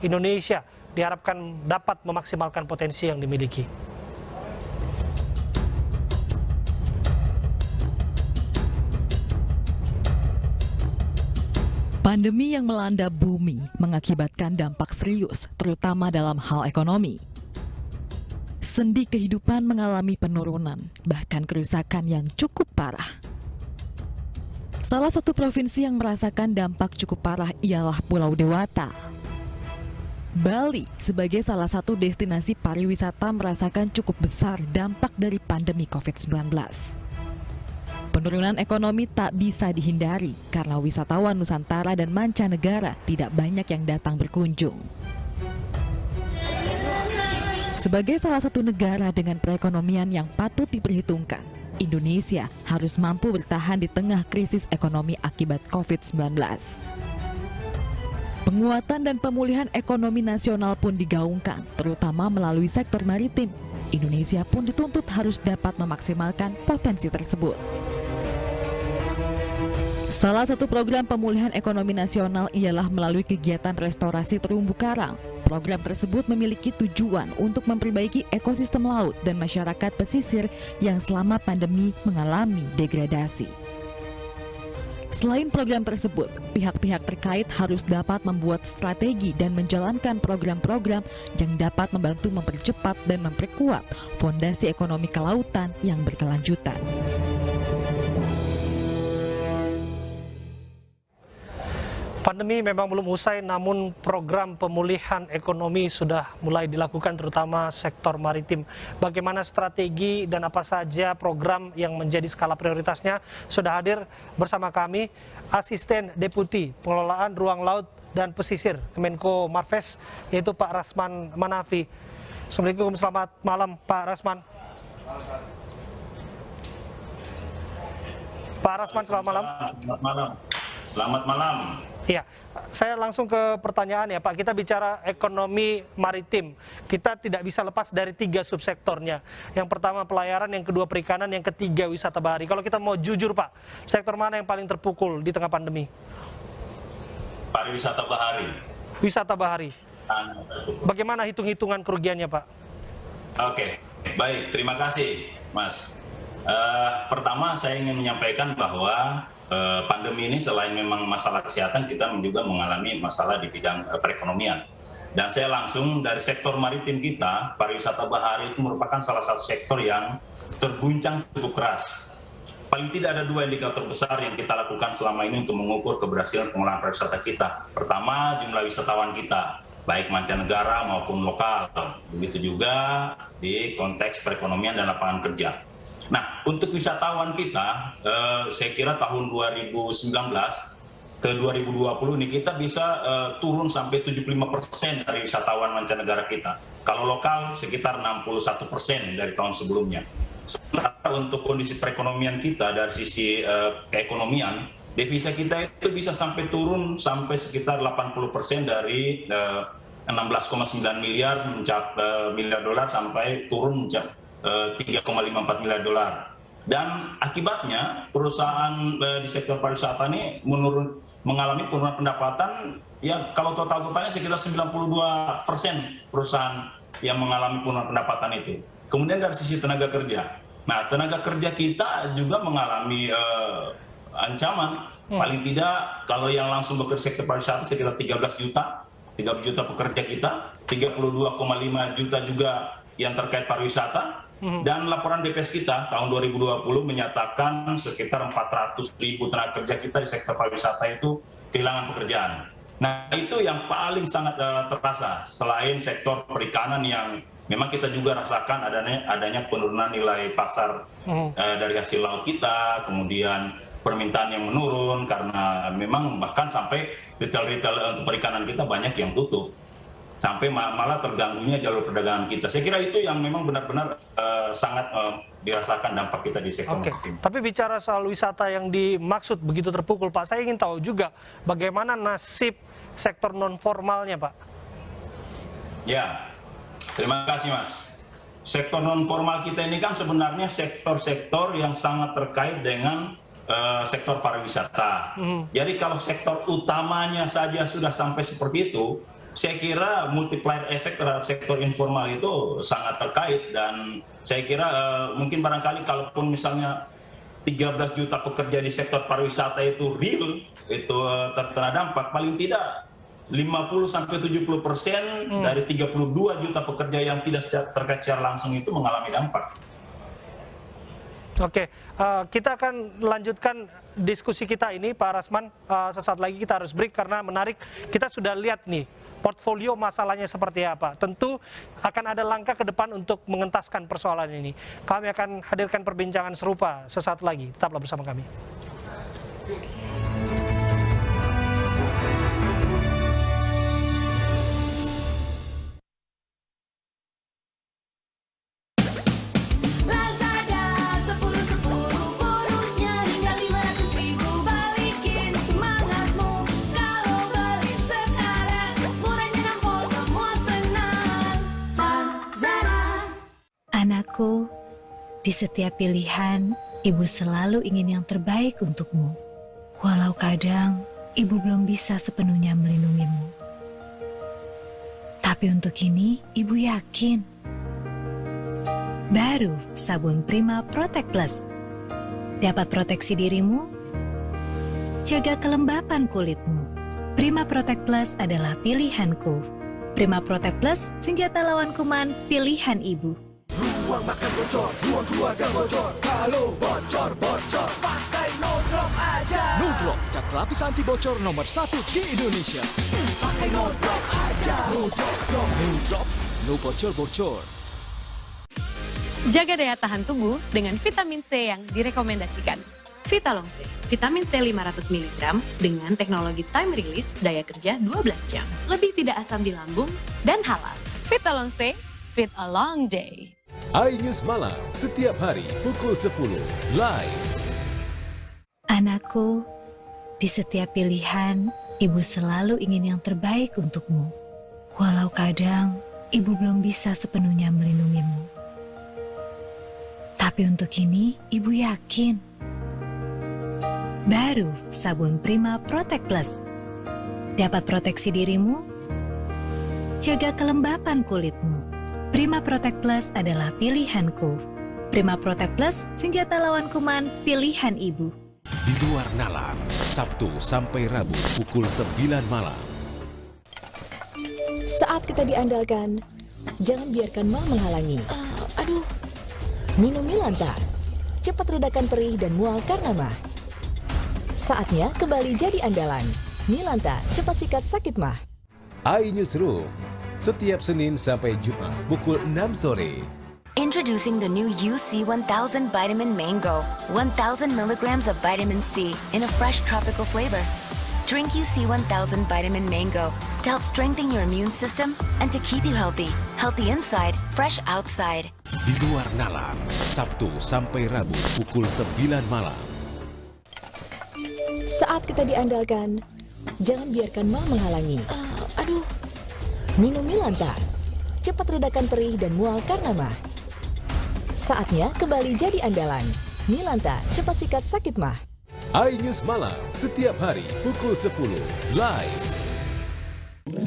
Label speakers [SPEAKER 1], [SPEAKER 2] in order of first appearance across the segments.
[SPEAKER 1] Indonesia diharapkan dapat memaksimalkan potensi yang dimiliki.
[SPEAKER 2] Pandemi yang melanda bumi mengakibatkan dampak serius, terutama dalam hal ekonomi. Sendi kehidupan mengalami penurunan, bahkan kerusakan yang cukup parah. Salah satu provinsi yang merasakan dampak cukup parah ialah Pulau Dewata. Bali sebagai salah satu destinasi pariwisata merasakan cukup besar dampak dari pandemi COVID-19. Penurunan ekonomi tak bisa dihindari karena wisatawan Nusantara dan mancanegara tidak banyak yang datang berkunjung. Sebagai salah satu negara dengan perekonomian yang patut diperhitungkan, Indonesia harus mampu bertahan di tengah krisis ekonomi akibat COVID-19. Penguatan dan pemulihan ekonomi nasional pun digaungkan, terutama melalui sektor maritim. Indonesia pun dituntut harus dapat memaksimalkan potensi tersebut. Salah satu program pemulihan ekonomi nasional ialah melalui kegiatan restorasi terumbu karang. Program tersebut memiliki tujuan untuk memperbaiki ekosistem laut dan masyarakat pesisir yang selama pandemi mengalami degradasi. Selain program tersebut, pihak-pihak terkait harus dapat membuat strategi dan menjalankan program-program yang dapat membantu mempercepat dan memperkuat fondasi ekonomi kelautan yang berkelanjutan.
[SPEAKER 1] Pandemi memang belum usai, namun program pemulihan ekonomi sudah mulai dilakukan, terutama sektor maritim. Bagaimana strategi dan apa saja program yang menjadi skala prioritasnya? Sudah hadir bersama kami Asisten Deputi Pengelolaan Ruang Laut dan Pesisir Kemenko Marves, yaitu Pak Rasman Manafi. Assalamualaikum, selamat malam Pak Rasman. Pak Rasman, selamat malam.
[SPEAKER 3] Selamat malam. Selamat malam.
[SPEAKER 1] Ya, saya langsung ke pertanyaan ya Pak. Kita bicara ekonomi maritim. Kita tidak bisa lepas dari 3 subsektornya. Yang pertama pelayaran, yang kedua perikanan, yang ketiga wisata bahari. Kalau kita mau jujur Pak, sektor mana yang paling terpukul di tengah pandemi?
[SPEAKER 3] Pariwisata bahari.
[SPEAKER 1] Wisata bahari. Bagaimana hitung-hitungan kerugiannya Pak?
[SPEAKER 3] Oke, baik. Terima kasih Mas. Pertama saya ingin menyampaikan bahwa pandemi ini selain memang masalah kesehatan, kita juga mengalami masalah di bidang perekonomian. Dan saya langsung dari sektor maritim kita, pariwisata bahari itu merupakan salah satu sektor yang terguncang cukup keras. Paling tidak ada 2 indikator besar yang kita lakukan selama ini untuk mengukur keberhasilan pengelolaan pariwisata kita. Pertama, jumlah wisatawan kita, baik mancanegara maupun lokal. Begitu juga di konteks perekonomian dan lapangan kerja. Nah, untuk wisatawan kita, saya kira tahun 2019 ke 2020 ini kita bisa turun sampai 75% dari wisatawan mancanegara kita. Kalau lokal sekitar 61% dari tahun sebelumnya. Sementara untuk kondisi perekonomian kita dari sisi keekonomian, devisa kita itu bisa sampai turun sampai sekitar 80% dari 16,9 miliar miliar dolar sampai turun mencapai 3,54 miliar dolar. Dan akibatnya perusahaan di sektor pariwisata ini mengalami penurunan pendapatan, ya kalau totalnya sekitar 92% perusahaan yang mengalami penurunan pendapatan itu. Kemudian dari sisi tenaga kerja, nah tenaga kerja kita juga mengalami ancaman. Paling tidak kalau yang langsung bekerja sektor pariwisata sekitar 13 juta pekerja kita, 32,5 juta juga yang terkait pariwisata. Dan laporan BPS kita tahun 2020 menyatakan sekitar 400.000 tenaga kerja kita di sektor pariwisata itu kehilangan pekerjaan. Nah, itu yang paling sangat terasa, selain sektor perikanan yang memang kita juga rasakan adanya penurunan nilai pasar dari hasil laut kita, kemudian permintaan yang menurun karena memang bahkan sampai retail-retail untuk perikanan kita banyak yang tutup. Sampai malah terganggunya jalur perdagangan kita. Saya kira itu yang memang benar-benar sangat dirasakan dampak kita di sektor maritim.
[SPEAKER 1] Tapi bicara soal wisata yang dimaksud begitu terpukul, Pak, saya ingin tahu juga bagaimana nasib sektor non formalnya, Pak.
[SPEAKER 3] Ya, terima kasih Mas. Sektor non formal kita ini kan sebenarnya sektor-sektor yang sangat terkait dengan sektor pariwisata. Jadi kalau sektor utamanya saja sudah sampai seperti itu, saya kira multiplier efek terhadap sektor informal itu sangat terkait, dan saya kira mungkin barangkali kalaupun misalnya 13 juta pekerja di sektor pariwisata itu real, itu terkena dampak, paling tidak 50-70% dari 32 juta pekerja yang tidak terkait secara langsung itu mengalami dampak.
[SPEAKER 1] Oke, kita akan lanjutkan diskusi kita ini, Pak Rasman. Sesaat lagi kita harus break karena menarik. Kita sudah lihat nih portfolio masalahnya seperti apa. Tentu akan ada langkah ke depan untuk mengentaskan persoalan ini. Kami akan hadirkan perbincangan serupa sesaat lagi. Tetaplah bersama kami.
[SPEAKER 4] Anakku, di setiap pilihan, ibu selalu ingin yang terbaik untukmu. Walau kadang, ibu belum bisa sepenuhnya melindungimu. Tapi untuk ini, ibu yakin. Baru sabun Prima Protect Plus. Dapat proteksi dirimu, jaga kelembapan kulitmu. Prima Protect Plus adalah pilihanku. Prima Protect Plus, senjata lawan kuman pilihan ibu.
[SPEAKER 5] Ruang makan bocor, ruang keluarga bocor. Kalau bocor, pakai No Drop aja.
[SPEAKER 6] No Drop, cat lapis anti bocor nomor 1 di Indonesia.
[SPEAKER 5] Pakai No Drop aja. No Drop,
[SPEAKER 6] no bocor-bocor.
[SPEAKER 7] Jaga daya tahan tubuh dengan vitamin C yang direkomendasikan. Vitalong C, vitamin C 500 mg dengan teknologi time release, daya kerja 12 jam. Lebih tidak asam di lambung dan halal. Vitalong C, fit a long day.
[SPEAKER 8] iNews Malam, setiap hari pukul 10, live.
[SPEAKER 4] Anakku, di setiap pilihan, ibu selalu ingin yang terbaik untukmu. Walau kadang, ibu belum bisa sepenuhnya melindungimu. Tapi untuk ini, ibu yakin. Baru sabun Prima Protect Plus. Dapat proteksi dirimu, jaga kelembapan kulitmu. Prima Protect Plus adalah pilihanku. Prima Protect Plus, senjata lawan kuman pilihan ibu.
[SPEAKER 8] Di luar nalar, Sabtu sampai Rabu pukul 9 malam.
[SPEAKER 9] Saat kita diandalkan, jangan biarkan mal menghalangi. Minum Milanta, cepat redakan perih dan mual karena mah. Saatnya kembali jadi andalan. Milanta, cepat sikat sakit mah.
[SPEAKER 8] iNewsroom, setiap Senin sampai Jumat pukul 6 sore.
[SPEAKER 10] Introducing the new UC1000 Vitamin Mango. 1000 milligrams of vitamin C in a fresh tropical flavor. Drink UC1000 Vitamin Mango to help strengthen your immune system and to keep you healthy. Healthy inside, fresh outside.
[SPEAKER 8] Di luar nalar, Sabtu sampai Rabu pukul 9 malam.
[SPEAKER 9] Saat kita diandalkan, jangan biarkan mal menghalangi. Minum Milanta, cepat redakan perih dan mual karena mah. Saatnya kembali jadi andalan. Milanta, cepat sikat sakit mah.
[SPEAKER 8] iNews Malam, setiap hari pukul 10, live.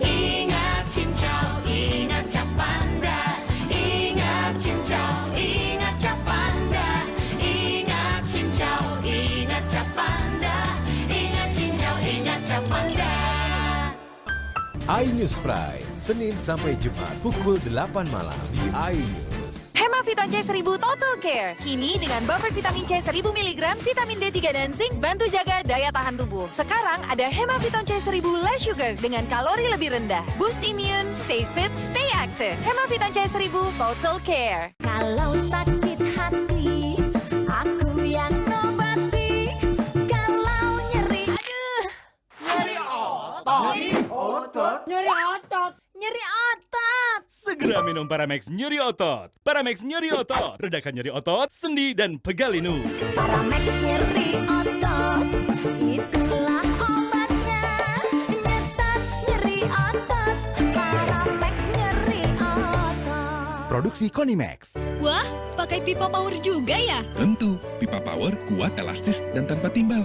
[SPEAKER 5] Ingat cincau, ingat cap panda. Ingat cincau, ingat cap panda. Ingat cincau, ingat cap panda. Ingat cincau, ingat cap panda.
[SPEAKER 8] iNews Prime, Senin sampai Jumat pukul 8 malam di iNews.
[SPEAKER 11] Hemaviton C1000 Total Care. Kini dengan buffer vitamin C 1000 mg, vitamin D3 dan zinc bantu jaga daya tahan tubuh. Sekarang ada Hemaviton C1000 Less Sugar dengan kalori lebih rendah. Boost immune, stay fit, stay active. Hemaviton C1000 Total Care.
[SPEAKER 12] Kalau sakit hati, aku yang ngobati. Kalau nyeri, nyeri otot.
[SPEAKER 6] Segera minum Paramex nyeri otot. Paramex nyeri otot, redakan nyeri otot, sendi dan pegal linu.
[SPEAKER 12] Paramex nyeri otot, itulah obatnya. Nyetat nyeri otot, Paramex nyeri otot.
[SPEAKER 6] Produksi Konimax.
[SPEAKER 13] Wah, pakai pipa power juga ya?
[SPEAKER 14] Tentu, pipa power kuat, elastis, dan tanpa timbal.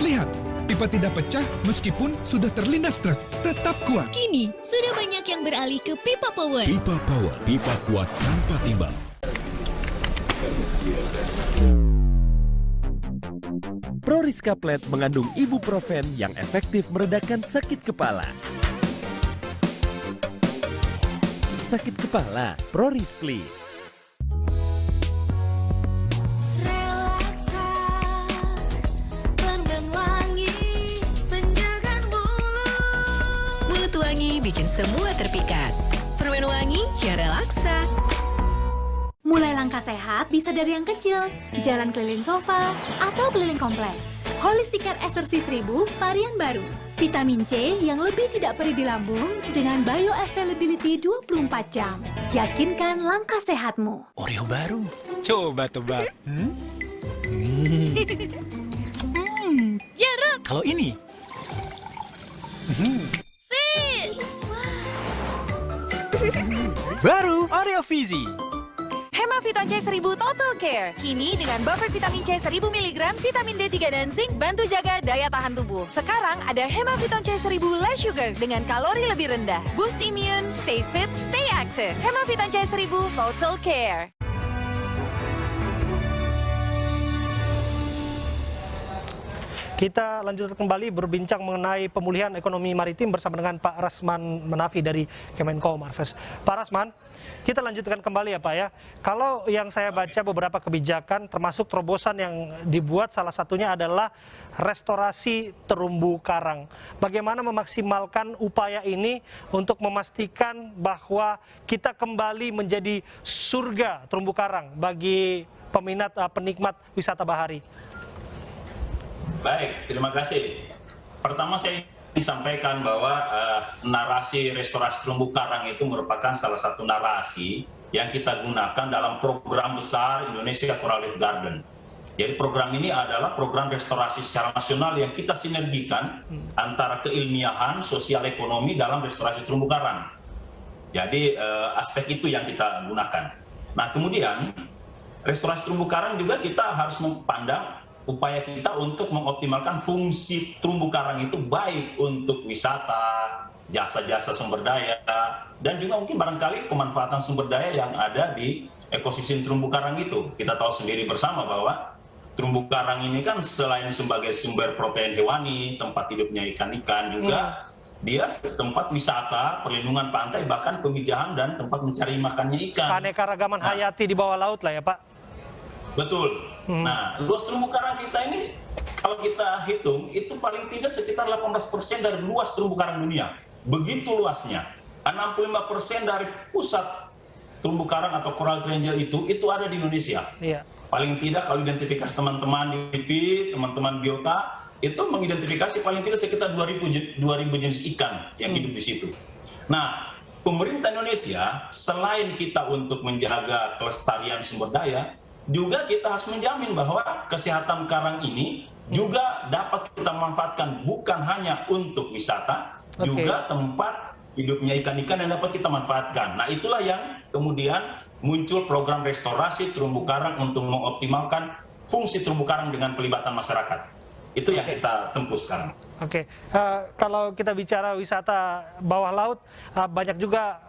[SPEAKER 14] Lihat,
[SPEAKER 13] Pipa tidak pecah meskipun sudah terlindas truk. Tetap kuat.
[SPEAKER 12] Kini, sudah banyak yang beralih ke Pipa Power.
[SPEAKER 8] Pipa Power, pipa kuat tanpa timbal.
[SPEAKER 14] Proris Kaplet mengandung ibuprofen yang efektif meredakan sakit kepala. Sakit kepala, Proris please.
[SPEAKER 5] Relaksa, permen wangi, penjaga bulu.
[SPEAKER 11] Mulut wangi bikin semua terpikat. Permen wangi yang relaksa.
[SPEAKER 15] Mulai langkah sehat bisa dari yang kecil, jalan keliling sofa, atau keliling komplek. Holistic Care Exercise 1000 varian baru. Vitamin C yang lebih tidak perih di lambung dengan bioavailability 24 jam. Yakinkan langkah sehatmu.
[SPEAKER 16] Oreo baru. Coba tebak.
[SPEAKER 15] Jeruk.
[SPEAKER 16] Kalau ini?
[SPEAKER 15] Fizz.
[SPEAKER 16] Baru Oreo Fizzy.
[SPEAKER 11] Hemaviton C1000 Total Care. Kini dengan buffer vitamin C 1000 mg, vitamin D3 dan zinc bantu jaga daya tahan tubuh. Sekarang ada Hemaviton C1000 Less Sugar dengan kalori lebih rendah. Boost immune, stay fit, stay active. Hemaviton C1000 Total Care.
[SPEAKER 1] Kita lanjutkan kembali berbincang mengenai pemulihan ekonomi maritim bersama dengan Pak Rasman Menafi dari Kemenko Marves. Pak Rasman, kita lanjutkan kembali ya Pak ya. Kalau yang saya baca beberapa kebijakan termasuk terobosan yang dibuat salah satunya adalah restorasi terumbu karang. Bagaimana memaksimalkan upaya ini untuk memastikan bahwa kita kembali menjadi surga terumbu karang bagi penikmat wisata bahari?
[SPEAKER 3] Baik, terima kasih. Pertama saya ingin sampaikan bahwa narasi restorasi terumbu karang itu merupakan salah satu narasi yang kita gunakan dalam program besar Indonesia Coral Reef Garden. Jadi program ini adalah program restorasi secara nasional yang kita sinergikan antara keilmiahan, sosial ekonomi dalam restorasi terumbu karang. Jadi aspek itu yang kita gunakan. Nah kemudian restorasi terumbu karang juga kita harus memandang upaya kita untuk mengoptimalkan fungsi terumbu karang itu baik untuk wisata, jasa-jasa sumber daya, dan juga mungkin barangkali pemanfaatan sumber daya yang ada di ekosistem terumbu karang itu. Kita tahu sendiri bersama bahwa terumbu karang ini kan selain sebagai sumber protein hewani, tempat hidupnya ikan-ikan juga, dia tempat wisata, perlindungan pantai, bahkan pemijahan dan tempat mencari makannya ikan.
[SPEAKER 1] Keanekaragaman hayati di bawah laut lah ya Pak?
[SPEAKER 3] Betul. Nah, luas terumbu karang kita ini kalau kita hitung itu paling tidak sekitar 18% dari luas terumbu karang dunia. Begitu luasnya. 65% dari pusat terumbu karang atau coral triangle itu ada di Indonesia.
[SPEAKER 1] Iya.
[SPEAKER 3] Paling tidak kalau identifikasi teman-teman di LIPI, teman-teman biota itu mengidentifikasi paling tidak sekitar 2.000 jenis ikan yang hidup di situ. Nah, pemerintah Indonesia selain kita untuk menjaga kelestarian sumber daya, juga kita harus menjamin bahwa kesehatan karang ini juga dapat kita manfaatkan bukan hanya untuk wisata, juga tempat hidupnya ikan-ikan yang dapat kita manfaatkan. Nah itulah yang kemudian muncul program restorasi terumbu karang untuk mengoptimalkan fungsi terumbu karang dengan pelibatan masyarakat. Itu yang kita tempuh sekarang.
[SPEAKER 1] Oke, kalau kita bicara wisata bawah laut, banyak juga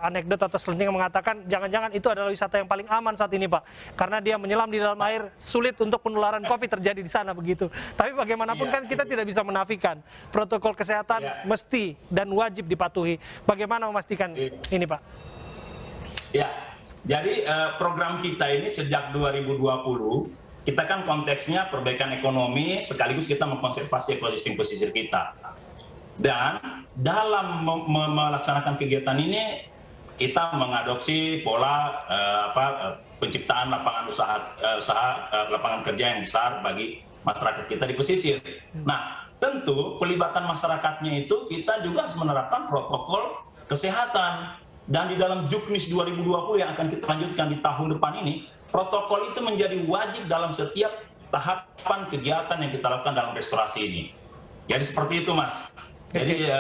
[SPEAKER 1] anekdot atau selentingan mengatakan jangan-jangan itu adalah wisata yang paling aman saat ini Pak. Karena dia menyelam di dalam air, sulit untuk penularan COVID terjadi di sana begitu. Tapi bagaimanapun kan kita tidak bisa menafikan. Protokol kesehatan mesti dan wajib dipatuhi. Bagaimana memastikan ini Pak?
[SPEAKER 3] Ya, jadi program kita ini sejak 2020, kita kan konteksnya perbaikan ekonomi sekaligus kita mengkonservasi ekosistem pesisir kita. Dan dalam melaksanakan kegiatan ini kita mengadopsi pola penciptaan lapangan lapangan kerja yang besar bagi masyarakat kita di pesisir. Nah, tentu pelibatan masyarakatnya itu kita juga harus menerapkan protokol kesehatan. Dan di dalam Juknis 2020 yang akan kita lanjutkan di tahun depan ini, protokol itu menjadi wajib dalam setiap tahapan kegiatan yang kita lakukan dalam restorasi ini. Jadi seperti itu, Mas. Jadi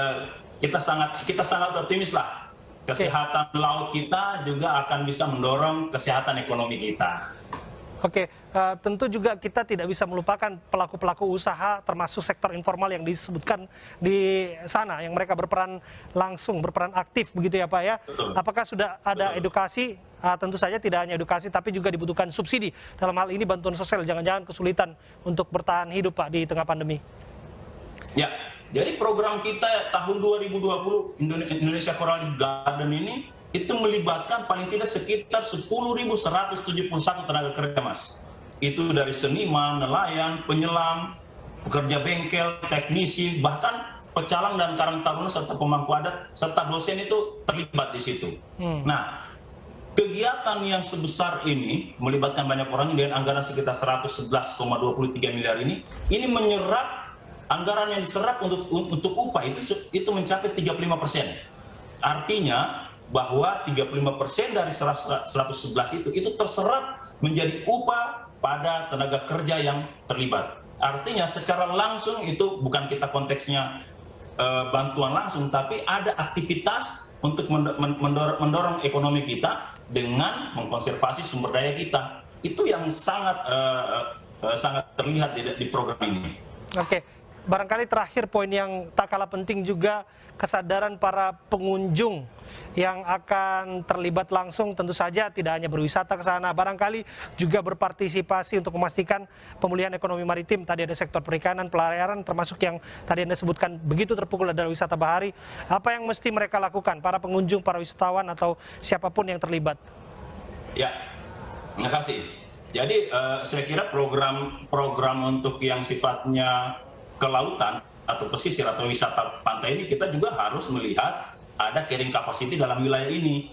[SPEAKER 3] kita sangat optimis lah. Kesehatan laut kita juga akan bisa mendorong kesehatan ekonomi kita.
[SPEAKER 1] Oke, tentu juga kita tidak bisa melupakan pelaku-pelaku usaha termasuk sektor informal yang disebutkan di sana yang mereka berperan langsung, berperan aktif begitu ya Pak ya.
[SPEAKER 3] Betul.
[SPEAKER 1] Apakah sudah ada edukasi? Tentu saja tidak hanya edukasi tapi juga dibutuhkan subsidi. Dalam hal ini bantuan sosial, jangan-jangan kesulitan untuk bertahan hidup Pak di tengah pandemi.
[SPEAKER 3] Ya, jadi program kita tahun 2020 Indonesia Coral Garden ini itu melibatkan paling tidak sekitar 10.171 tenaga kerja, Mas. Itu dari seniman, nelayan, penyelam, pekerja bengkel, teknisi, bahkan pecalang dan karang taruna serta pemangku adat serta dosen itu terlibat di situ. Nah, kegiatan yang sebesar ini melibatkan banyak orang dengan anggaran sekitar 111,23 miliar ini menyerap anggaran yang diserap untuk upah itu mencapai 35%. Artinya bahwa 35% dari 111 itu terserap menjadi upah pada tenaga kerja yang terlibat. Artinya secara langsung itu bukan kita konteksnya bantuan langsung, tapi ada aktivitas untuk mendorong ekonomi kita dengan mengkonservasi sumber daya kita. Itu yang sangat terlihat di program ini.
[SPEAKER 1] Oke, barangkali terakhir poin yang tak kalah penting juga kesadaran para pengunjung yang akan terlibat langsung, tentu saja tidak hanya berwisata ke sana, barangkali juga berpartisipasi untuk memastikan pemulihan ekonomi maritim. Tadi ada sektor perikanan, pelayaran, termasuk yang tadi Anda sebutkan begitu terpukul adalah wisata bahari. Apa yang mesti mereka lakukan, para pengunjung, para wisatawan atau siapapun yang terlibat?
[SPEAKER 3] Ya, terima kasih. Jadi saya kira program untuk yang sifatnya kelautan atau pesisir atau wisata pantai ini kita juga harus melihat ada carrying capacity dalam wilayah ini.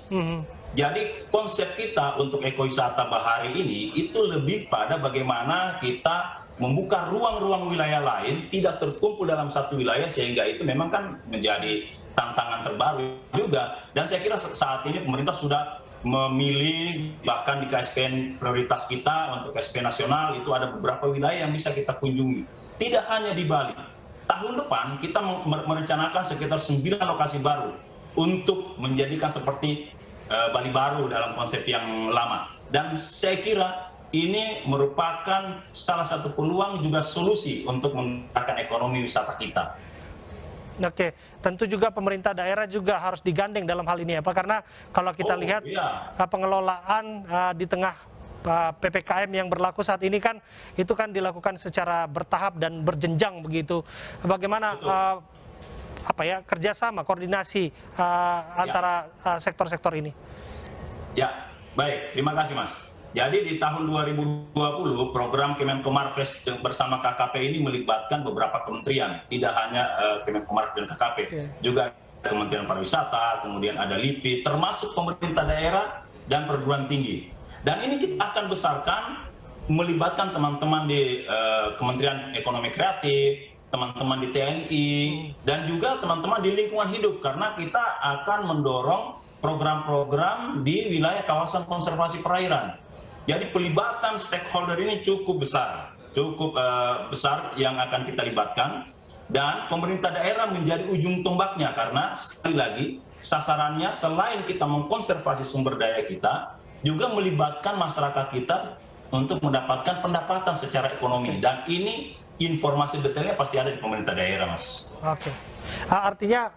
[SPEAKER 3] Jadi konsep kita untuk ekowisata bahari ini itu lebih pada bagaimana kita membuka ruang-ruang wilayah lain tidak terkumpul dalam satu wilayah, sehingga itu memang kan menjadi tantangan terbaru juga. Dan saya kira saat ini pemerintah sudah memilih, bahkan di KSPN prioritas kita untuk KSPN nasional itu ada beberapa wilayah yang bisa kita kunjungi. Tidak hanya di Bali. Tahun depan kita merencanakan sekitar 9 lokasi baru untuk menjadikan seperti Bali baru dalam konsep yang lama. Dan saya kira ini merupakan salah satu peluang juga solusi untuk menggerakkan ekonomi wisata kita.
[SPEAKER 1] Oke, tentu juga pemerintah daerah juga harus digandeng dalam hal ini ya Pak, karena kalau kita lihat pengelolaan di tengah PPKM yang berlaku saat ini kan itu kan dilakukan secara bertahap dan berjenjang begitu. Bagaimana kerjasama, koordinasi antara sektor-sektor ini?
[SPEAKER 3] Ya, baik. Terima kasih Mas. Jadi di tahun 2020 program Kemenko Marves bersama KKP ini melibatkan beberapa kementerian, tidak hanya Kemenko Marves dan KKP, juga Kementerian Pariwisata, kemudian ada LIPI, termasuk pemerintah daerah dan perguruan tinggi. Dan ini kita akan besarkan melibatkan teman-teman di Kementerian Ekonomi Kreatif, teman-teman di TNI, dan juga teman-teman di lingkungan hidup, karena kita akan mendorong program-program di wilayah kawasan konservasi perairan. Jadi pelibatan stakeholder ini cukup besar yang akan kita libatkan, dan pemerintah daerah menjadi ujung tombaknya, karena sekali lagi sasarannya selain kita mengkonservasi sumber daya kita, juga melibatkan masyarakat kita untuk mendapatkan pendapatan secara ekonomi. Dan ini informasi detailnya pasti ada di pemerintah daerah, Mas.
[SPEAKER 1] Oke. Artinya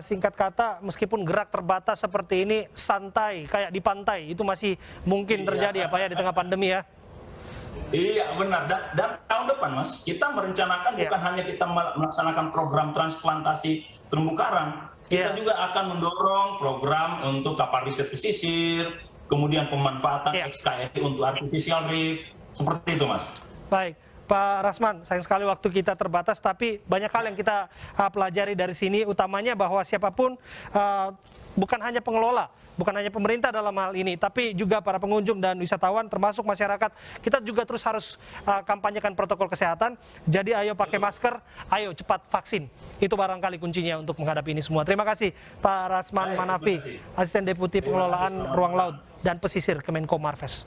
[SPEAKER 1] singkat kata, meskipun gerak terbatas seperti ini, santai kayak di pantai itu masih mungkin terjadi ya Pak ya di tengah pandemi ya.
[SPEAKER 3] Iya benar. Dan tahun depan Mas, kita merencanakan bukan hanya kita melaksanakan program transplantasi terumbu karang, kita juga akan mendorong program untuk kapal riset pesisir, kemudian pemanfaatan XKRI untuk artificial reef, seperti itu Mas.
[SPEAKER 1] Baik. Pak Rasman, sayang sekali waktu kita terbatas, tapi banyak hal yang kita pelajari dari sini, utamanya bahwa siapapun, bukan hanya pengelola, bukan hanya pemerintah dalam hal ini, tapi juga para pengunjung dan wisatawan, termasuk masyarakat, kita juga terus harus kampanyekan protokol kesehatan. Jadi ayo pakai masker, ayo cepat vaksin. Itu barangkali kuncinya untuk menghadapi ini semua. Terima kasih Pak Rasman Manafi, Asisten Deputi Pengelolaan Ruang Laut dan Pesisir Kemenko Marves.